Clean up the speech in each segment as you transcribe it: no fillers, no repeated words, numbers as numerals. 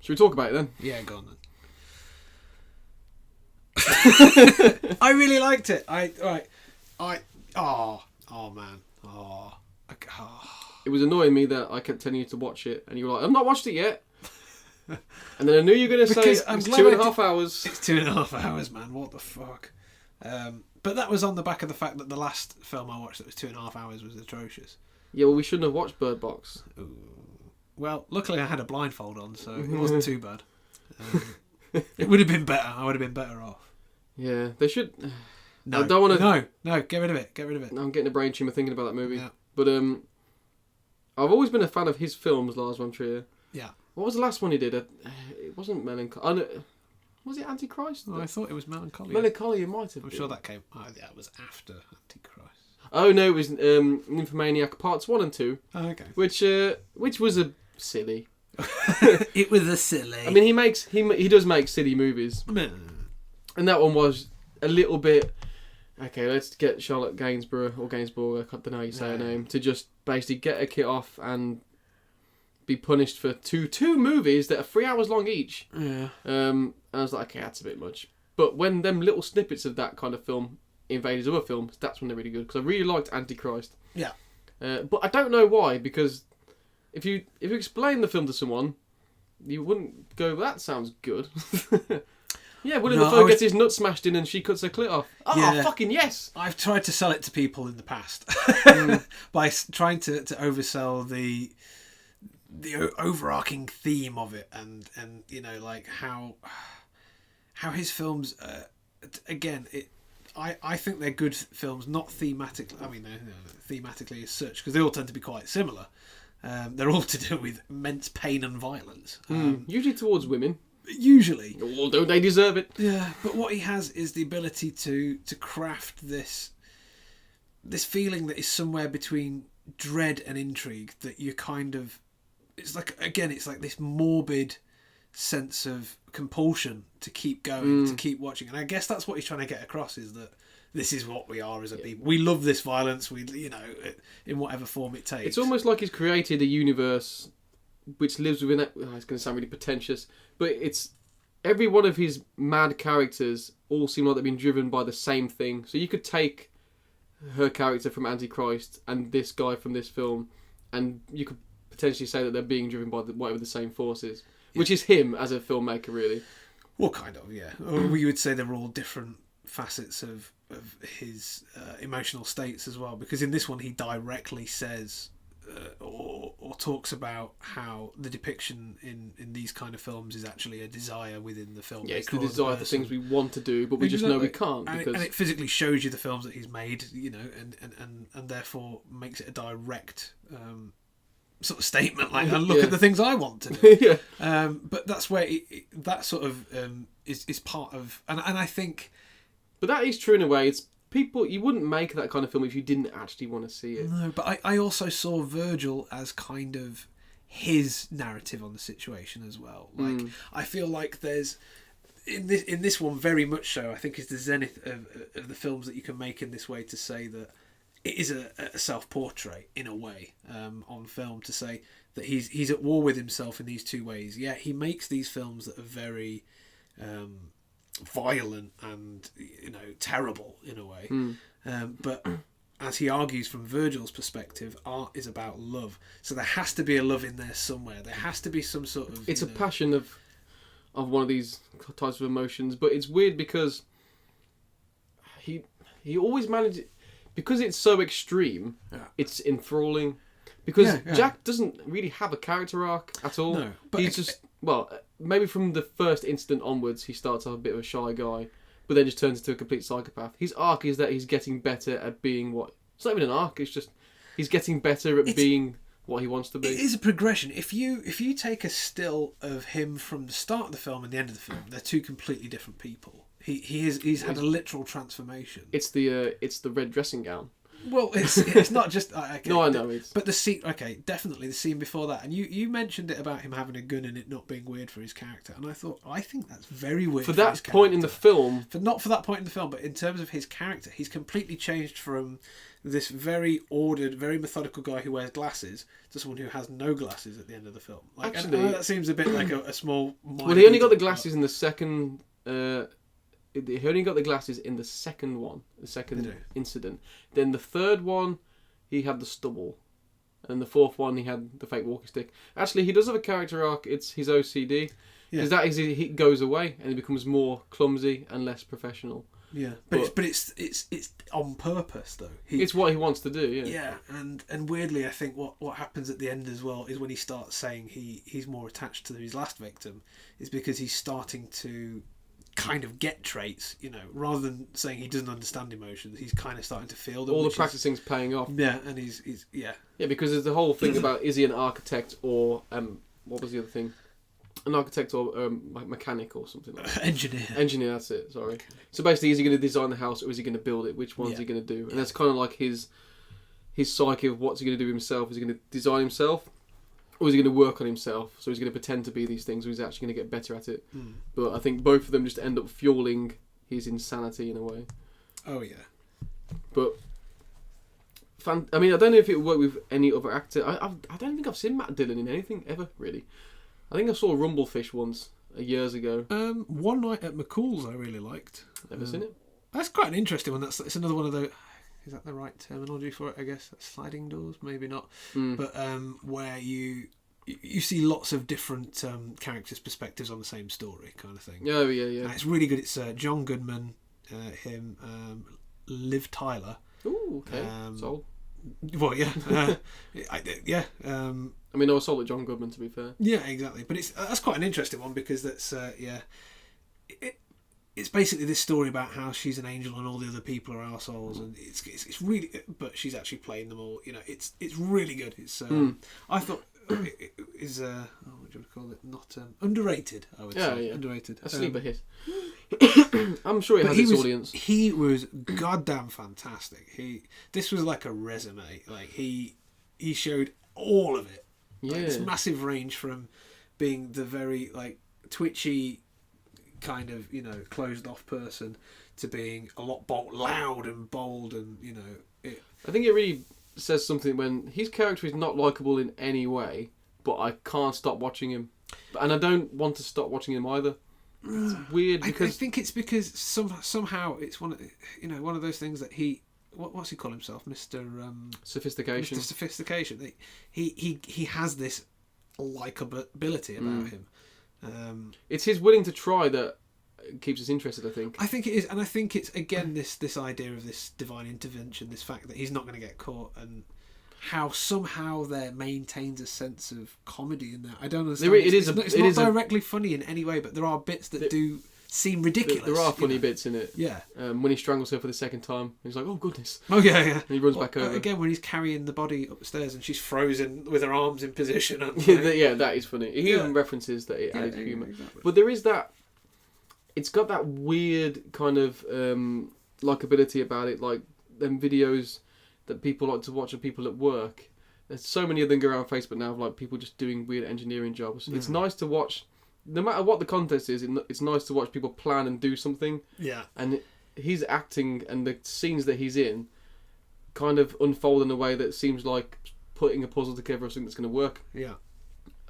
Should we talk about it then? Yeah, go on then. I really liked it. It was annoying me that I kept telling you to watch it, and you were like, "I've not watched it yet." And then I knew you were going to say it's 2.5 hours. It's 2.5 hours, man. What the fuck? But that was on the back of the fact that the last film I watched that was 2.5 hours was atrocious. Yeah, well, we shouldn't have watched Bird Box. Ooh. Well, luckily I had a blindfold on, so it wasn't too bad. It would have been better. I would have been better off. Yeah, they should. No, I don't want to. No, get rid of it. Get rid of it. I'm getting a brain tumour thinking about that movie. Yeah. But I've always been a fan of his films, Lars Von Trier. Yeah. What was the last one he did? It wasn't Melancholy. Was it Antichrist? Oh, I thought it was Melancholy. Melancholy, it might have been. I'm sure that came. Oh, that was after Antichrist. Oh no, it was Nymphomaniac Parts 1 and 2. Oh, okay. Which was a silly. It was a silly. I mean, he does make silly movies, and that one was a little bit. Okay, let's get Charlotte Gainsborough or Gainsbourg, I don't know how you say her name, to just basically get a kit off and be punished for two movies that are 3 hours long each. Yeah. And I was like, okay, that's a bit much. But when them little snippets of that kind of film invade his other films, that's when they're really good. Because I really liked Antichrist. Yeah. But I don't know why, because if you explain the film to someone, you wouldn't go, that sounds good. Yeah, Willem Dafoe gets his nut smashed in and she cuts her clit off. Oh, yeah. Fucking yes! I've tried to sell it to people in the past by trying to oversell the overarching theme of it, and you know, like how his films again, I think they're good films, not thematically. I mean, thematically as such, because they all tend to be quite similar. They're all to do with immense pain and violence, usually towards women. Usually, although they deserve it. Yeah, but what he has is the ability to craft this feeling that is somewhere between dread and intrigue, that you kind of, it's like this morbid sense of compulsion to keep going, to keep watching. And I guess that's what he's trying to get across, is that this is what we are as a people. We love this violence, in whatever form it takes. It's almost like he's created a universe which lives within it. It's going to sound really pretentious, but it's every one of his mad characters all seem like they've been driven by the same thing. So you could take her character from Antichrist and this guy from this film, and you could potentially say that they're being driven by whatever the same force is, which is him as a filmmaker, really. Well, kind of, yeah. Or we would say they're all different facets of his emotional states as well, because in this one he directly says or talks about how the depiction in these kind of films is actually a desire within the film. Yeah, it's the desire for things we want to do, but we just know we can't. Because... And it physically shows you the films that he's made, and therefore makes it a direct sort of statement, like, and look at the things I want to do. Yeah. But that's where that sort of is part of, and I think... But that is true in a way. It's people, you wouldn't make that kind of film if you didn't actually want to see it. No, but I also saw Virgil as kind of his narrative on the situation as well. Like, I feel like there's in this one very much so. I think is the zenith of the films that you can make in this way, to say that it is a self-portrait in a way on film, to say that he's at war with himself in these two ways. Yeah, he makes these films that are very violent and terrible in a way, but as he argues from Virgil's perspective, art is about love, so there has to be a love in there somewhere. There has to be some sort of a passion of one of these types of emotions. But it's weird because he always manages, because it's so extreme, it's enthralling, because Jack doesn't really have a character arc at all. No, but he's just maybe from the first incident onwards, he starts off a bit of a shy guy, but then just turns into a complete psychopath. His arc is that he's getting better at being what... It's not even an arc, it's just... He's getting better at being what he wants to be. It is a progression. If you take a still of him from the start of the film and the end of the film, they're two completely different people. He's had a literal transformation. It's the red dressing gown. Well, it's not just okay, No, I know it's. but the scene. Okay, definitely the scene before that, and you mentioned it about him having a gun and it not being weird for his character, and I think that's very weird For his that point in the character. film, Not for that point in the film, but in terms of his character, he's completely changed from this very ordered, very methodical guy who wears glasses to someone who has no glasses at the end of the film. Like, Actually- I know that seems a bit like a small. well, he only got the glasses in the second. He only got the glasses in the second one, the second Did incident. Then the third one, he had the stubble, and the fourth one, he had the fake walking stick. Actually, he does have a character arc. It's his OCD, because that is he goes away and he becomes more clumsy and less professional. Yeah, but it's on purpose though. It's what he wants to do. Yeah. Yeah, and weirdly, I think what happens at the end as well is when he starts saying he's more attached to his last victim, is because he's starting to kind of get traits, rather than saying he doesn't understand emotions, he's kind of starting to feel them. All the practicing's paying off. Yeah, and he's Yeah, because there's the whole thing about is he an architect or what was the other thing? An architect or mechanic or something like that. Engineer, that's it, sorry. Okay. So basically, is he going to design the house or is he going to build it? Which one's he going to do? And that's kind of like his psyche of what's he going to do himself. Is he going to design himself? Or is he going to work on himself? So he's going to pretend to be these things, or he's actually going to get better at it. But I think both of them just end up fueling his insanity in a way. Oh, yeah. But, I mean, I don't know if it would work with any other actor. I don't think I've seen Matt Dillon in anything ever, really. I think I saw Rumblefish once, years ago. One Night at McCool's I really liked. Never seen it. That's quite an interesting one. It's another one of those... Is that the right terminology for it, I guess? Sliding doors? Maybe not. But where you see lots of different characters' perspectives on the same story kind of thing. Oh, yeah. And it's really good. It's John Goodman, him, Liv Tyler. Ooh, okay. Sold. Well, yeah. Yeah. I mean, I was sold at John Goodman, to be fair. Yeah, exactly. But that's quite an interesting one because that's, it's basically this story about how she's an angel and all the other people are arseholes, and it's really, but she's actually playing them all. It's really good. It's I thought it is what do you call it? Not underrated. I would say underrated. A sleeper hit. I'm sure it has its audience. He was goddamn fantastic. This was like a resume. Like he showed all of it. Yeah, like, this massive range from being the very twitchy, kind of closed off person to being a lot loud and bold, and I think it really says something when his character is not likable in any way, but I can't stop watching him, and I don't want to stop watching him either. It's weird because I think it's because somehow it's one of those things that what's he call himself, Mr. Sophistication. Mr. Sophistication. He has this likability about him. It's his willing to try that keeps us interested, I think. I think it is, and I think it's again this idea of this divine intervention, this fact that he's not going to get caught, and how somehow there maintains a sense of comedy in there. I don't understand. It's not directly funny in any way, but there are bits that do seem ridiculous. There are funny bits in it. Yeah. When he strangles her for the second time, he's like, "Oh goodness." Oh yeah. And he runs back over. Again, when he's carrying the body upstairs and she's frozen with her arms in position. Yeah, that is funny. He even references that it added humour. Exactly. But there is that. It's got that weird kind of likability about it, like them videos that people like to watch of people at work. There's so many of them go around Facebook now of like people just doing weird engineering jobs. It's nice to watch, no matter what the context is. It's nice to watch people plan and do something. Yeah. And he's acting and the scenes that he's in kind of unfold in a way that seems like putting a puzzle together of something that's going to work. Yeah.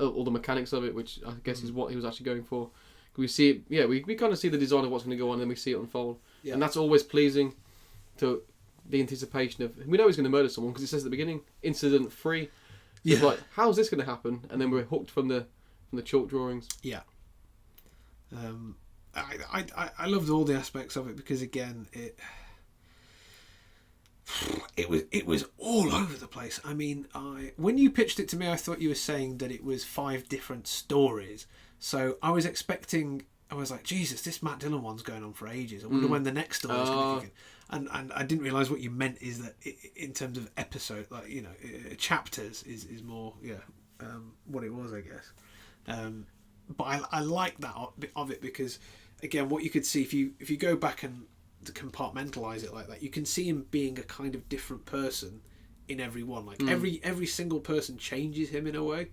All the mechanics of it, which I guess is what he was actually going for. We see it. Yeah, we kind of see the design of what's going to go on, and then we see it unfold. Yeah. And that's always pleasing to the anticipation of, we know he's going to murder someone because it says at the beginning, incident free. So it's like, how's this going to happen? And then we're hooked from the chalk drawings. Yeah. I loved all the aspects of it because again it was all over the place. I mean, when you pitched it to me, I thought you were saying that it was 5 different stories. So I was like, Jesus, this Matt Dillon one's going on for ages. I wonder when the next story is going to kick in. And I didn't realise what you meant is that in terms of episode, chapters is more, what it was, I guess. But I like that of it because, again, what you could see if you go back and compartmentalize it like that. You can see him being a kind of different person in every one. Like every single person changes him in a way,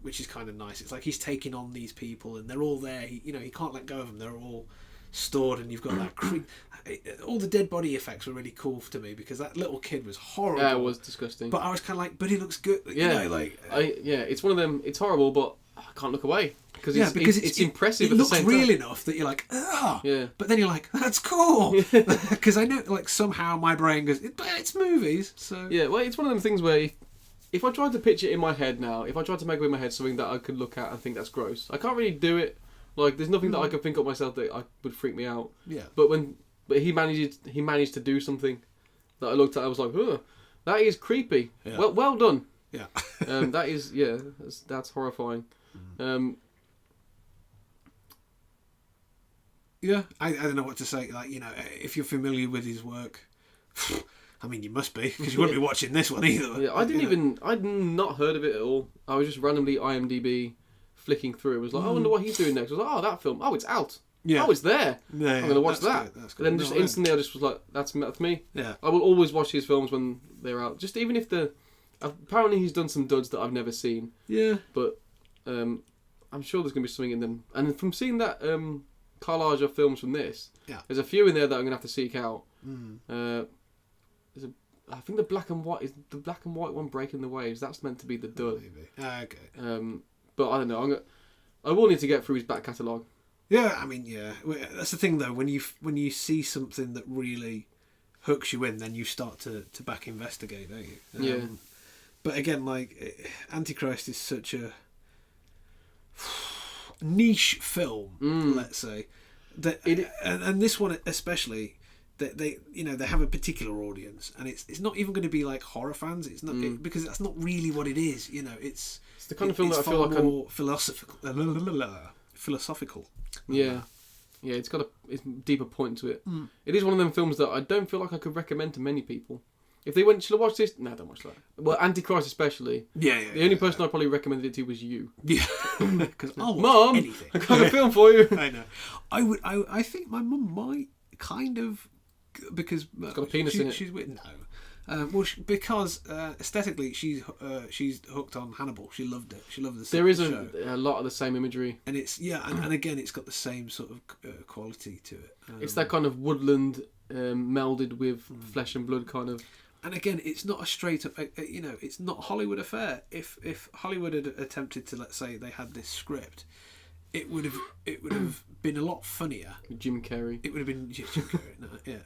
which is kind of nice. It's like he's taking on these people, and they're all there. He can't let go of them. They're all stored, and you've got that all the dead body effects were really cool to me, because that little kid was horrible. Yeah, it was disgusting. But I was kind of like, but he looks good. Yeah, it's one of them. It's horrible, but I can't look away because it's impressive. It at looks the same real time. enough that you're like, ah. Yeah. But then you're like, that's cool, because I know, like, somehow my brain goes, but it's movies, so Yeah, well, it's one of them things where if I tried to picture it in my head now, if I tried to make it in my head something that I could look at and think that's gross, I can't really do it. Like, there's nothing that I can think of myself that would freak me out. Yeah. But he managed to do something that I looked at. I was like, huh, that is creepy. Yeah. Well done. Yeah. That is that's horrifying. Yeah, I don't know what to say. Like, if you're familiar with his work, I mean, you must be, because you wouldn't be watching this one either. Yeah, I'd not heard of it at all. I was just randomly IMDb flicking through. It was like, I wonder what he's doing next. I was like, oh, that film. Oh, it's out. Yeah. Oh, it's there. Yeah, I'm going to watch that. Good, that's good. And then just instantly, I just was like, that's me. Yeah. I will always watch his films when they're out. Just even if apparently he's done some duds that I've never seen. Yeah. But I'm sure there's going to be something in them. And from seeing that collage of films from this, there's a few in there that I'm going to have to seek out. I think the black and white one, Breaking the Waves. That's meant to be the dud. Maybe. Okay. But I don't know. I will need to get through his back catalogue. Yeah, I mean, yeah. That's the thing, though. When you see something that really hooks you in, then you start to back investigate, don't you? Yeah. But again, like, Antichrist is such a niche film, let's say, that and this one especially, that they have a particular audience, and it's not even going to be like horror fans. It's not because that's not really what it is. It's the kind of film that I feel like more philosophical. Yeah, it's got a deeper point to it. It is one of them films that I don't feel like I could recommend to many people. If they went, should I watch this? No, don't watch that. Well, Antichrist especially. Yeah. The only person I probably recommended it to was you. Yeah, because I'll watch Mum, anything. I got a film for you. I know. I think my mum might kind of, because it's got a penis in it. She's with because aesthetically she's hooked on Hannibal. She loved it. She loved the There is show. a lot of the same imagery, and it's and again it's got the same sort of quality to it. It's that kind of woodland melded with flesh and blood kind of. And again, it's not a straight up, it's not a Hollywood affair. If Hollywood had attempted to, let's say, they had this script, it would have been a lot funnier. Jim Carrey. It would have been Jim Carrey,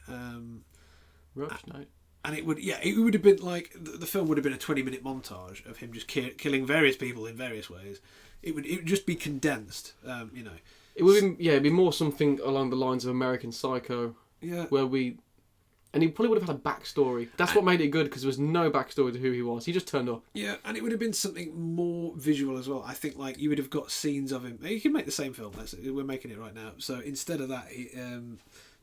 Rush Night. And it would have been like the film would have been a 20-minute montage of him just killing various people in various ways. It would just be condensed, It would be, it'd be more something along the lines of American Psycho. Yeah. And he probably would have had a backstory. That's what made it good, because there was no backstory to who he was. He just turned up. Yeah, and it would have been something more visual as well. I think, like, you would have got scenes of him. You can make the same film. We're making it right now. So instead of that,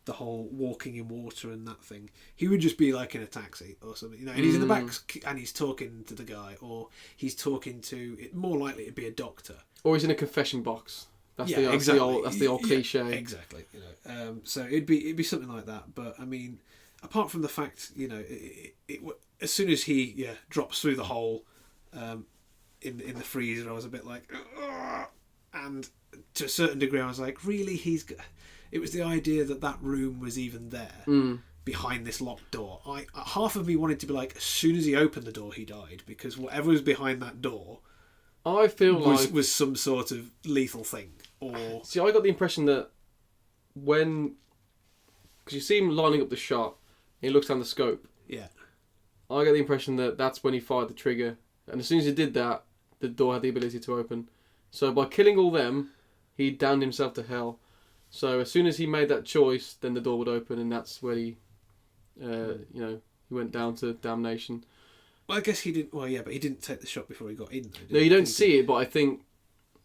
the whole walking in water and that thing, he would just be like in a taxi or something, and he's in the back and he's talking to the guy, or he's talking to. More likely it'd be a doctor, or he's in a confession box. That's the old cliche. Yeah, exactly. So it'd be something like that. But I mean, apart from the fact, as soon as he drops through the hole in the freezer, I was a bit like, ugh! And to a certain degree, I was like, really, it was the idea that room was even there behind this locked door. Half of me wanted to be like, as soon as he opened the door, he died, because whatever was behind that door, I feel was some sort of lethal thing. Or see, I got the impression that because you see him lining up the shot, and he looks down the scope. Yeah. I got the impression that that's when he fired the trigger, and as soon as he did that, the door had the ability to open. So by killing all them, he damned himself to hell. So as soon as he made that choice, then the door would open, and that's where he went down to damnation. Well, I guess he didn't. Well, yeah, but he didn't take the shot before he got in. No, you don't see it, but I think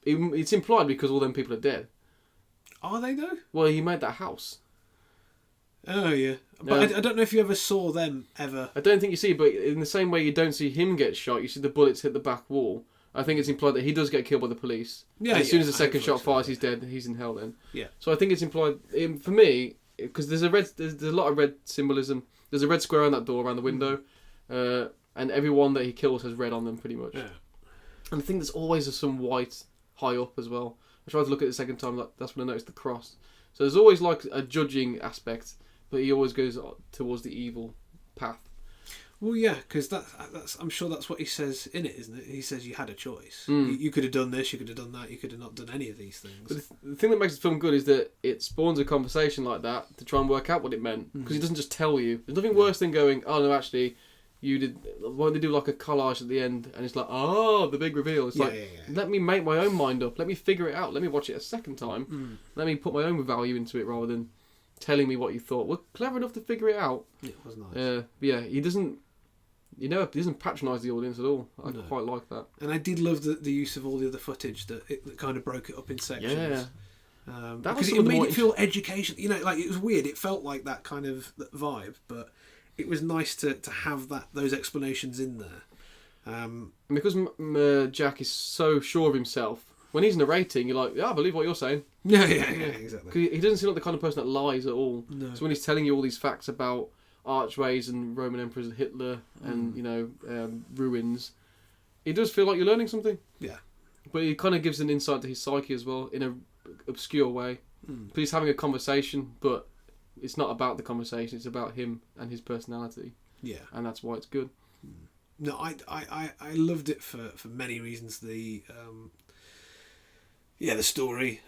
it's implied because all them people are dead. Are they though? Well, he made that house. Oh yeah, but I don't know if you ever saw them ever. I don't think you see, but in the same way you don't see him get shot, you see the bullets hit the back wall. I think it's implied that he does get killed by the police. Yeah. And as soon as the second shot fires, he's dead. He's in hell then. Yeah. So I think it's implied. For me, because there's a lot of red symbolism. There's a red square on that door around the window, and everyone that he kills has red on them pretty much. Yeah. And I think there's always some white high up as well. I tried to look at it the second time. That's when I noticed the cross. So there's always like a judging aspect, but he always goes towards the evil path. Well, yeah, because that's I'm sure that's what he says in it, isn't it? He says you had a choice. You could have done this, you could have done that, you could have not done any of these things. But the thing that makes the film good is that it spawns a conversation like that to try and work out what it meant. Because he doesn't just tell you. There's nothing worse than going, oh no, actually, you did. Why don't they do like a collage at the end? And it's like, oh, the big reveal. It's let me make my own mind up. Let me figure it out. Let me watch it a second time. Let me put my own value into it rather than telling me what you thought. We're clever enough to figure it out. It was nice. Yeah, he doesn't. He doesn't patronise the audience at all. I quite like that. And I did love the use of all the other footage that kind of broke it up in sections. Yeah. Because it made it feel educational. Like it was weird. It felt like that kind of vibe, but it was nice to have those explanations in there. And because Jack is so sure of himself, when he's narrating, you're like, yeah, I believe what you're saying. Yeah, exactly. He doesn't seem like the kind of person that lies at all. No. So when he's telling you all these facts about archways and Roman emperors and Hitler and ruins, it does feel like you're learning something. Yeah, but it kind of gives an insight to his psyche as well in a obscure way. But he's having a conversation, but it's not about the conversation, it's about him and his personality. Yeah, and that's why it's good. No, I loved it for many reasons. The story,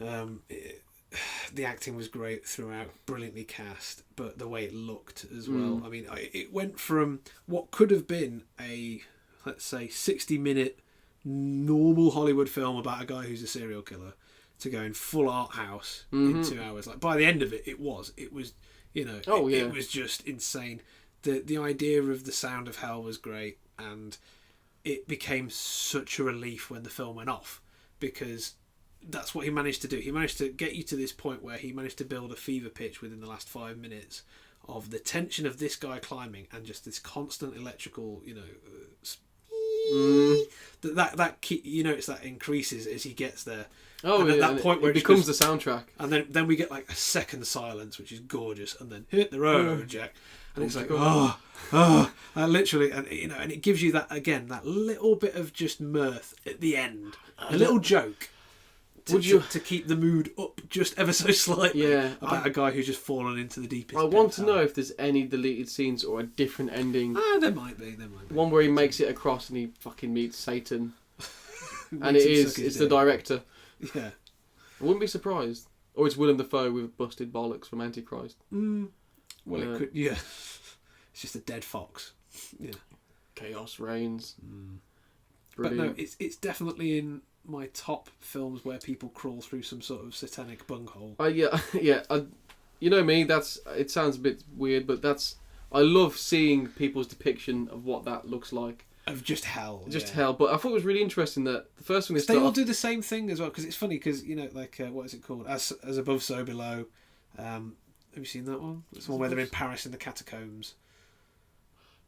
the acting was great throughout, brilliantly cast, but the way it looked as well. I mean, it went from what could have been a, let's say, 60-minute normal Hollywood film about a guy who's a serial killer to going full art house in 2 hours. Like by the end of it, it was it was just insane. The idea of the sound of hell was great, and it became such a relief when the film went off, because that's what he managed to do. He managed to get you to this point where he managed to build a fever pitch within the last 5 minutes of the tension of this guy climbing and just this constant electrical, that increases as he gets there. Oh, and at that point where it becomes the soundtrack, and then we get like a second silence, which is gorgeous, and then hit the road, Jack. And it's like, literally, and and it gives you that again, that little bit of just mirth at the end, a little joke. To keep the mood up just ever so slightly, about a guy who's just fallen into the deepest. I want to know if there's any deleted scenes or a different ending. There might be. One where he makes it across and he fucking meets Satan, and it's the director. Yeah, I wouldn't be surprised. Or it's Willem Dafoe with busted bollocks from Antichrist. Well, it could. Yeah, it's just a dead fox. Yeah, chaos reigns. But no, it's definitely in my top films where people crawl through some sort of satanic bunghole. You know me. It sounds a bit weird, but I love seeing people's depiction of what that looks like. Of just hell. Hell. But I thought it was really interesting that the first one they all do the same thing as well, because it's funny because what is it called? As Above, So Below. Have you seen that one? It's the one where they're in Paris in the catacombs.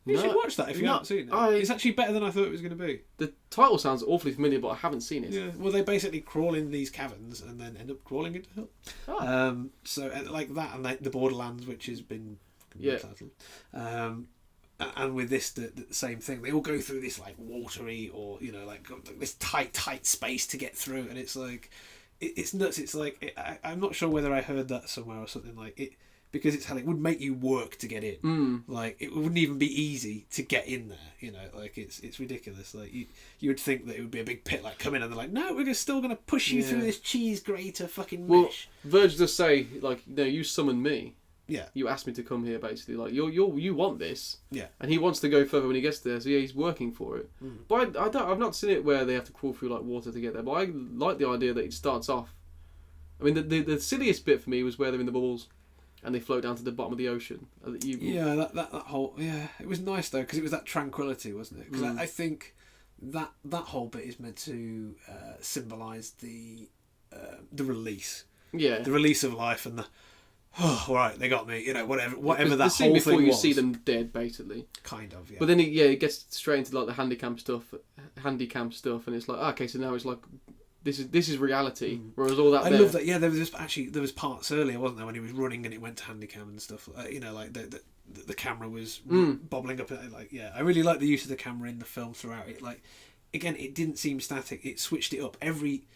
You should watch that if you haven't seen it. It's actually better than I thought it was going to be. The title sounds awfully familiar, but I haven't seen it. Yeah, well, they basically crawl in these caverns and then end up crawling into hell. So like that, and the Borderlands, which has been titled. And with this, the same thing. They all go through this like watery or this tight space to get through, and it's like it's nuts. It's like I'm not sure whether I heard that somewhere or something like it. Because it's hell, it would make you work to get in. Like it wouldn't even be easy to get in there. Like it's ridiculous. Like you would think that it would be a big pit. Like come in and they're like, no, we're still going to push you through this cheese grater fucking mesh. Verge does say like, you summoned me. Yeah. You asked me to come here, basically. Like you want this. Yeah. And he wants to go further when he gets there. So he's working for it. But I've not seen it where they have to crawl through like water to get there. But I like the idea that it starts off. I mean, the silliest bit for me was where they're in the bubbles. And they float down to the bottom of the ocean. That whole it was nice though, because it was that tranquility, wasn't it? Because I think that whole bit is meant to symbolise the release, the release of life, and the all right, they got me, whatever that scene whole before thing you was. see them dead, basically. Kind of, yeah. But then it gets straight into like the handy cam stuff, and it's like okay, so now it's like this is reality. Whereas all that I love that. Yeah, there was parts earlier, wasn't there, when he was running and it went to handicam and stuff. Like the camera was bobbling up. Like, yeah, I really like the use of the camera in the film throughout. It, like, again, it didn't seem static. It switched it up every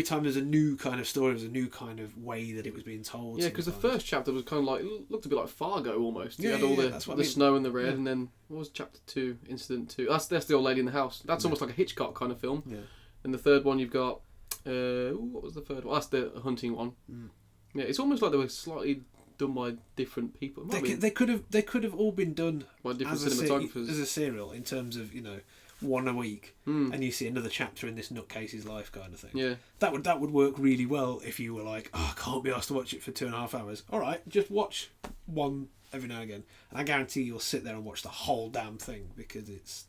time. There's a new kind of story. There's a new kind of way that it was being told. Yeah, because the first chapter was kind of like, looked a bit like Fargo almost. You had all the I mean. snow and the red, and then what was chapter 2? Incident 2. That's the old lady in the house. That's almost like a Hitchcock kind of film. Yeah. And the third one you've got. What was the third one? That's the hunting one. Yeah, it's almost like they were slightly done by different people. They could have all been done by different as cinematographers as a serial in terms of one a week, and you see another chapter in this nutcase's life kind of thing. Yeah, that would work really well if you were like, oh, I can't be asked to watch it for 2.5 hours. All right, just watch one every now and again, and I guarantee you'll sit there and watch the whole damn thing because it's.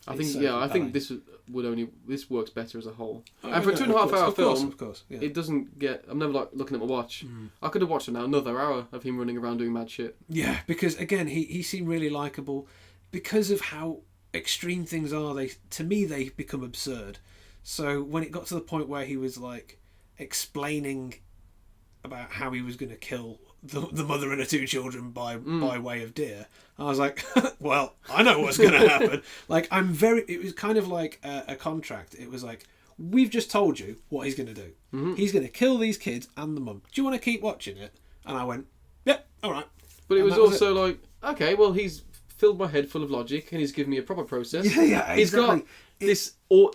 I think this works better as a whole. Oh, and for a 2.5 hour film, of course, yeah. it doesn't get. I'm never like looking at my watch. I could have watched another hour of him running around doing mad shit. Yeah, because again, he seemed really likable because of how extreme things are. To me they become absurd. So when it got to the point where he was like explaining about how he was going to kill the mother and her 2 children by way of deer, I was like, well, I know what's going to happen. Like, it was kind of like a contract. It was like, we've just told you what he's going to do. He's going to kill these kids and the mum. Do you want to keep watching it? And I went, yep, all right. But it was also like, okay, well, he's filled my head full of logic and he's given me a proper process. Yeah, exactly. He's got this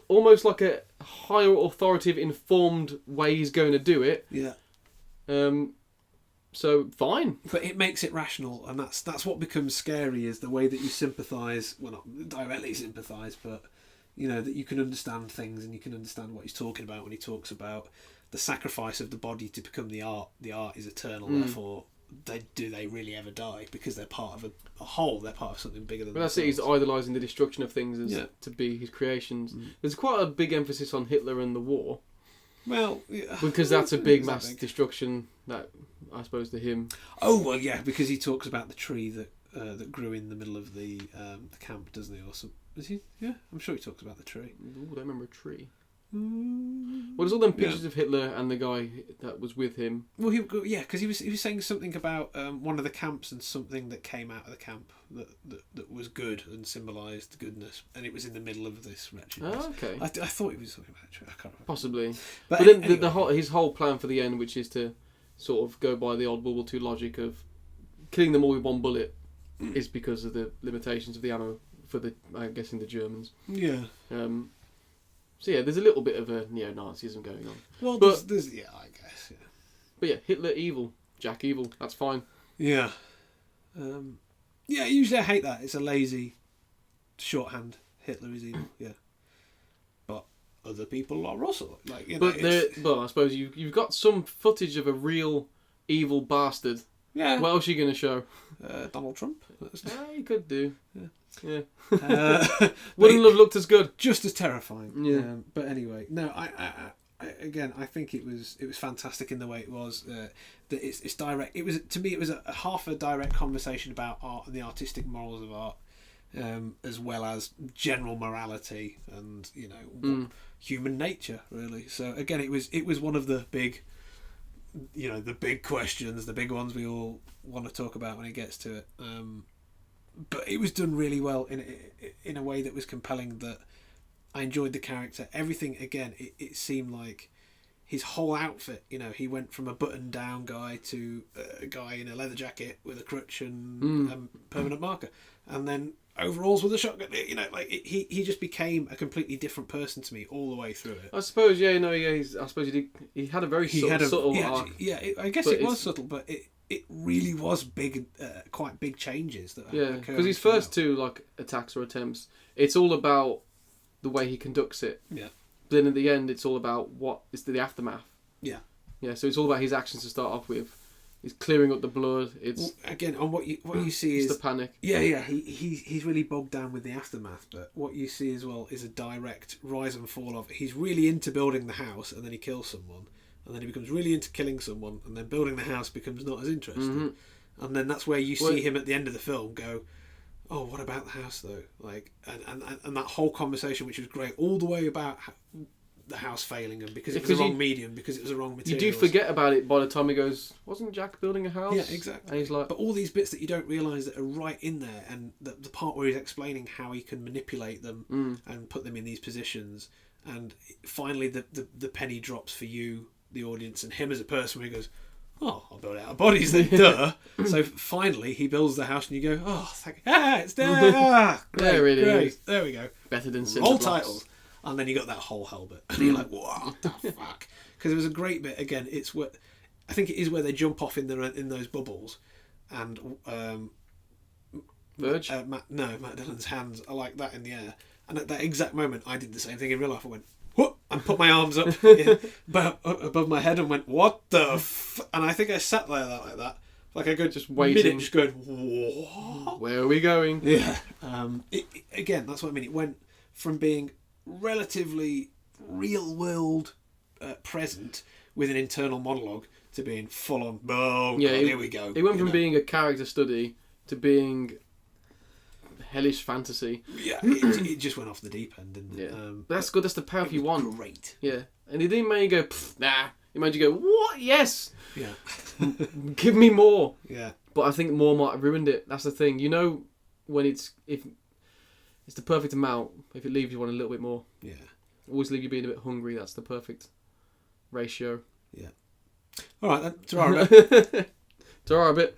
almost like a higher authoritative, informed way he's going to do it. Yeah. So fine, but it makes it rational, and that's what becomes scary, is the way that you sympathise. Well, not directly sympathise, but that you can understand things and you can understand what he's talking about when he talks about the sacrifice of the body to become the art. The art is eternal, therefore do they really ever die? Because they're part of a whole. They're part of something bigger than. But that's it. He's idolising the destruction of things to be his creations. There's quite a big emphasis on Hitler and the war. Well, yeah. Because that's a big mass destruction that I suppose to him. Oh well, yeah, because he talks about the tree that grew in the middle of the camp, doesn't he? Or some, is he? Yeah, I'm sure he talks about the tree. Ooh, I remember a tree. Well, there's all them pictures of Hitler and the guy that was with him. Well, because he was saying something about one of the camps and something that came out of the camp that was good and symbolised goodness, and it was in the middle of this wretchedness. Oh, okay. I thought he was talking about a tree. I can't remember. Possibly, but then anyway. His whole plan for the end, which is to sort of go by the old World War II logic of killing them all with one bullet, is because of the limitations of the ammo for I'm guessing the Germans. Yeah. So yeah, there's a little bit of a neo-Nazism going on. Well, there's I guess. Yeah. But yeah, Hitler evil, Jack evil. That's fine. Yeah. Usually I hate that. It's a lazy shorthand. Hitler is evil. Yeah. But other people are also But I suppose you've got some footage of a real evil bastard. Yeah. What else are you going to show? Donald Trump. You could do. Yeah. Wouldn't have looked as good. Just as terrifying. Yeah. But anyway, no. I think it was fantastic in the way it was. That it's direct. It was, to me, it was a half a direct conversation about art and the artistic morals of art, as well as general morality and human nature, really. So again, it was one of the big. The big questions, the big ones we all want to talk about when it gets to it. But it was done really well in a way that was compelling, that I enjoyed the character. Everything, again, it seemed like his whole outfit, he went from a button-down guy to a guy in a leather jacket with a crutch and a permanent marker. And then overalls with a shotgun. He just became a completely different person to me all the way through it. I suppose, I suppose he had a very subtle arc. I guess it was subtle, but it really was big, quite big changes that occurred. Because his first 2 attacks or attempts, it's all about the way he conducts it. Yeah. But then at the end, it's all about it's the aftermath. Yeah. Yeah. So it's all about his actions to start off with. He's clearing up the blood. It's again on what you see is the panic. Yeah. He's really bogged down with the aftermath, but what you see as well is a direct rise and fall of. He's really into building the house, and then he kills someone, and then he becomes really into killing someone, and then building the house becomes not as interesting, and then that's where you see him at the end of the film go, oh, what about the house though? And that whole conversation, which was great, all the way about the house failing him because it was the wrong medium, because it was the wrong material. You do forget about it by the time he goes, wasn't Jack building a house? Yeah, exactly. And he's like... But all these bits that you don't realise that are right in there, and the part where he's explaining how he can manipulate them and put them in these positions, and finally the penny drops for you, the audience, and him as a person, where he goes, oh, I'll build it out of bodies then, duh. So finally he builds the house and you go, oh, it's there. Great, there it great. is. There we go. Better than All Cinderblocks. titles. And then you got that whole hell bit. And you're like, what the fuck? Because it was a great bit. Again, it's where, I think it is where they jump off in those bubbles. And Verge? Matt Dillon's hands are like that in the air. And at that exact moment, I did the same thing in real life. I went, whoop, and put my arms up above my head and went, what the f... And I think I sat there like that. Like I go just waiting. Minute, just going, what? Where are we going? Yeah. Again, that's what I mean. It went from being relatively real world present with an internal monologue to being full on, here we go. It went from being a character study to being hellish fantasy. Yeah, it just went off the deep end, didn't it? Yeah. That's good, that's the payoff you want. Great. Yeah. And it didn't make you go, nah. It made you go, what? Yes! Yeah. Give me more. Yeah. But I think more might have ruined it. That's the thing. You know, when if it's the perfect amount, if it leaves you wanting a little bit more. Yeah. Always leave you being a bit hungry. That's the perfect ratio. Yeah. All right then. Tomorrow. Tomorrow a bit.